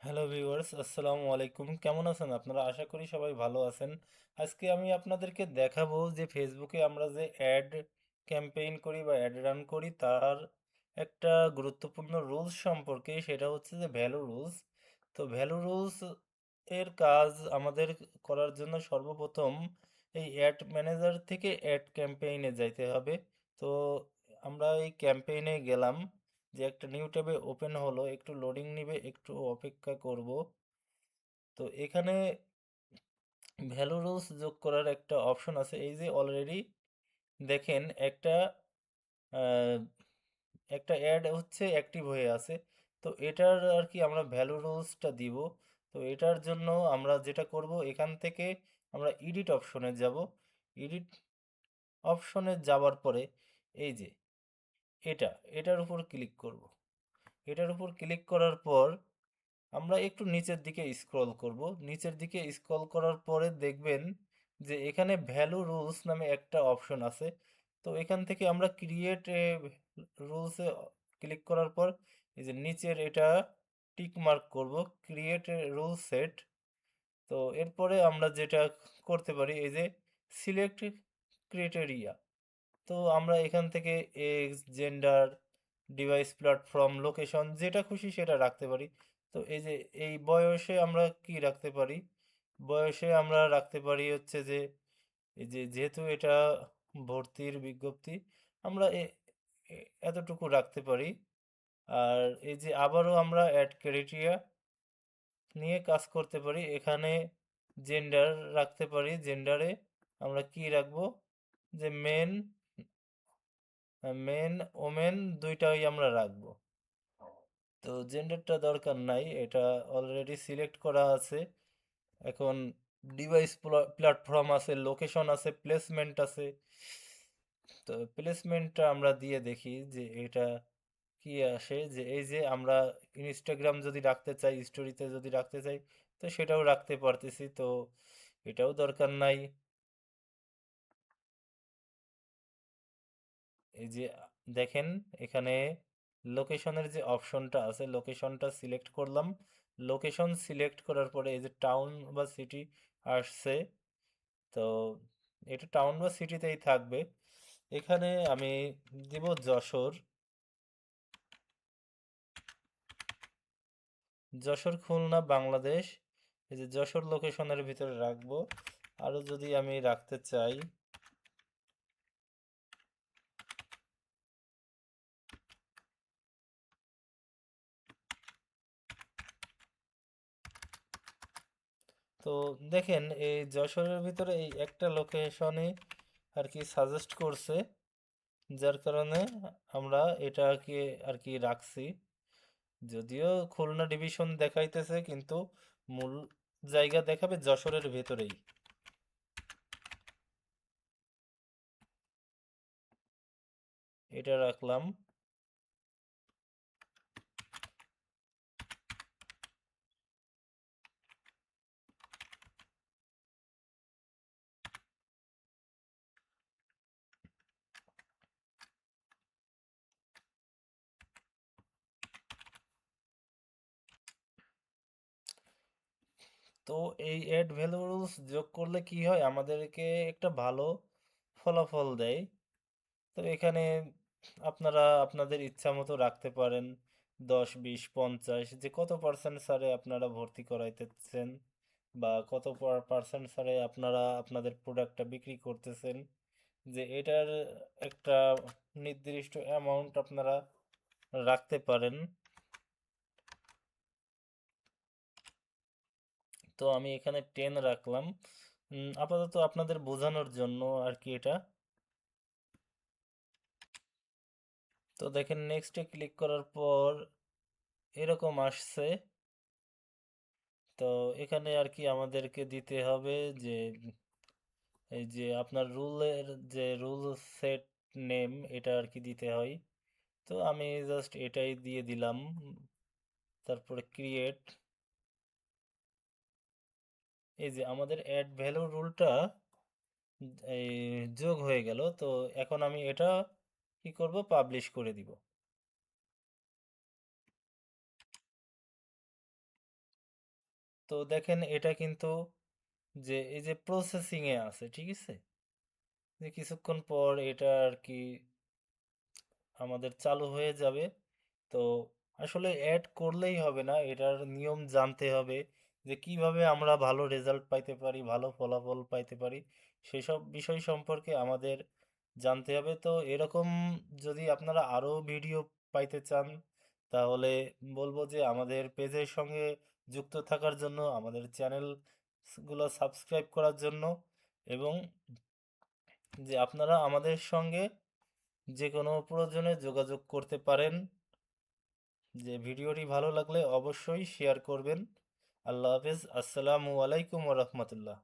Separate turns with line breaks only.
Hello viewers, আসসালামু আলাইকুম। কেমন আছেন আপনারা? আশা করি সবাই ভালো আছেন। আজকে আমি আপনাদেরকে দেখাবো যে ফেসবুকে আমরা যে অ্যাড ক্যাম্পেইন করি বা অ্যাড রান করি তার একটা গুরুত্বপূর্ণ রুলস সম্পর্কে, সেটা হচ্ছে যে ভ্যালু রুলস। তো ভ্যালু রুলস এর কাজ আমাদের করার জন্য সর্বপ্রথম এই অ্যাড ম্যানেজার থেকে অ্যাড ক্যাম্পেইনে যাইতে হবে। তো আমরা এই ক্যাম্পেইনে গেলাম, যে একটা নিউ ট্যাবে ওপেন হলো, একটু লোডিং নিবে, একটু অপেক্ষা করব। তো এখানে ভ্যালু রুলস যোগ করার একটা অপশন আছে। এই যে অলরেডি দেখেন আহ, একটা অ্যাড হচ্ছে অ্যাক্টিভ হয়ে আছে। তো এটার আর কি আমরা ভ্যালু রুলসটা দিব। তো এটার জন্য আমরা যেটা করব, এখান থেকে আমরা এডিট অপশনে যাব। এডিট অপশনে যাওয়ার পরে এই যে এটা এটার উপর ক্লিক করব। এটার উপর ক্লিক করার পর আমরা একটু নিচের দিকে স্ক্রল করব। নিচের দিকে স্ক্রল করার পরে দেখবেন যে এখানে ভ্যালু রুলস নামে একটা অপশন আছে। তো এখান থেকে আমরা ক্রিয়েট রুলসে ক্লিক করার পর এই যে নিচের এটা টিক মার্ক করব, ক্রিয়েট রুল সেট। তো এরপরে আমরা যেটা করতে পারি, এই যে সিলেক্ট ক্রাইটেরিয়া। তো আমরা এখান থেকে x, gender, device, platform, location যেটা খুশি সেটা রাখতে পারি। তো এই যে এই বয়সে আমরা কি রাখতে পারি, বয়সে আমরা রাখতে পারি হচ্ছে যে এই যে যেহেতু এটা ভর্তির বিজ্ঞপ্তি, আমরা এতটুকু রাখতে পারি। আর এই যে আবারও আমরা অ্যাড ক্রাইটেরিয়া নিয়ে কাজ করতে পারি। এখানে জেন্ডার রাখতে পারি। জেন্ডারে আমরা কি রাখবো, যে মেন, মেন ওমেন দুইটাই আমরা রাখবো। তো জেন্ডারটা দরকার নাই, এটা অলরেডি সিলেক্ট করা আছে। এখন ডিভাইস, প্ল্যাটফর্ম আছে, লোকেশন আছে, প্লেসমেন্ট আছে। তো প্লেসমেন্টটা আমরা দিয়ে দেখি যে এটা কি আসে। যে এই যে আমরা ইনস্টাগ্রাম যদি রাখতে চাই, স্টোরিতে যদি রাখতে চাই, তো সেটাও রাখতে পারতেছি। তো এটাও দরকার নাই। এই যে দেখেন এখানে লোকেশনের যে অপশনটা আছে, লোকেশনটা সিলেক্ট করলাম। লোকেশন সিলেক্ট করার পরে এই যে টাউন বা সিটি আসছে। তো এটা টাউন বা সিটিতেই থাকবে। এখানে আমি দিব যশোর। যশোর, খুলনা, বাংলাদেশ। এই যে যশোর লোকেশনের ভিতরে রাখবো। আরো যদি আমি রাখতে চাই, তো দেখেন এই যশোরের ভিতরে এই একটা লোকেশনে আর কি সাজেস্ট করছে, যার কারণে আমরা এটাকে আর কি রাখছি। যদিও খুলনা ডিভিশন দেখাইতেছে, কিন্তু মূল জায়গা দেখাবে যশোরের ভেতরেই। এটা রাখলাম। তো এই অ্যাড ভ্যালু রুলস যোগ করলে কি হয়, আমাদেরকে একটা ভালো ফলাফল দেয়। তো এখানে আপনারা আপনাদের ইচ্ছা মতো রাখতে পারেন, 10, 20, 50, যে কত পার্সেন্ট ছাড়ে আপনারা ভর্তি করাইতেছেন, বা কত পার্সেন্ট ছাড়ে আপনারা আপনাদের প্রোডাক্টটা বিক্রি করতেছেন। যে এটার একটা নির্দিষ্ট অ্যামাউন্ট আপনারা রাখতে পারেন। তো আমি এখানে 10 রাখলাম, আপাতত আপনাদের বোঝানোর জন্য আর কি এটা। তো দেখেন নেক্সটে ক্লিক করার পর এরকম আসছে। তো এখানে আর কি আমাদেরকে দিতে হবে যে এই যে আপনার রুলের যে রুল সেট নেম, এটা আর কি দিতে হয়। তো আমি জাস্ট এটাই দিয়ে দিলাম। তারপরে ক্রিয়েট। এই যে আমাদের অ্যাড ভ্যালু রুলটা এই যোগ হয়ে গেল। তো এখন আমি এটা কি করব, পাবলিশ করে দিব। তো দেখেন এটা কিন্তু যে এই যে প্রসেসিং এ আছে, ঠিক আছে? যে কিছুক্ষণ পর এটা আর কি আমাদের চালু হয়ে যাবে। তো আসলে অ্যাড করলেই হবে না, এটার নিয়ম জানতে হবে যে কিভাবে আমরা ভালো রেজাল্ট পাইতে পারি, ভালো ফলাফল পাইতে পারি, সেসব বিষয় সম্পর্কে আমাদের জানতে হবে। তো এরকম যদি আপনারা আরও ভিডিও পাইতে চান, তাহলে বলবো যে আমাদের পেজের সঙ্গে যুক্ত থাকার জন্য, আমাদের চ্যানেলগুলো সাবস্ক্রাইব করার জন্য, এবং যে আপনারা আমাদের সঙ্গে যে কোনো প্রয়োজনে যোগাযোগ করতে পারেন। যে ভিডিওটি ভালো লাগলে অবশ্যই শেয়ার করবেন। আল্লাহ হাফেজ। আসসালামু আলাইকুম ওয়া রাহমাতুল্লাহ।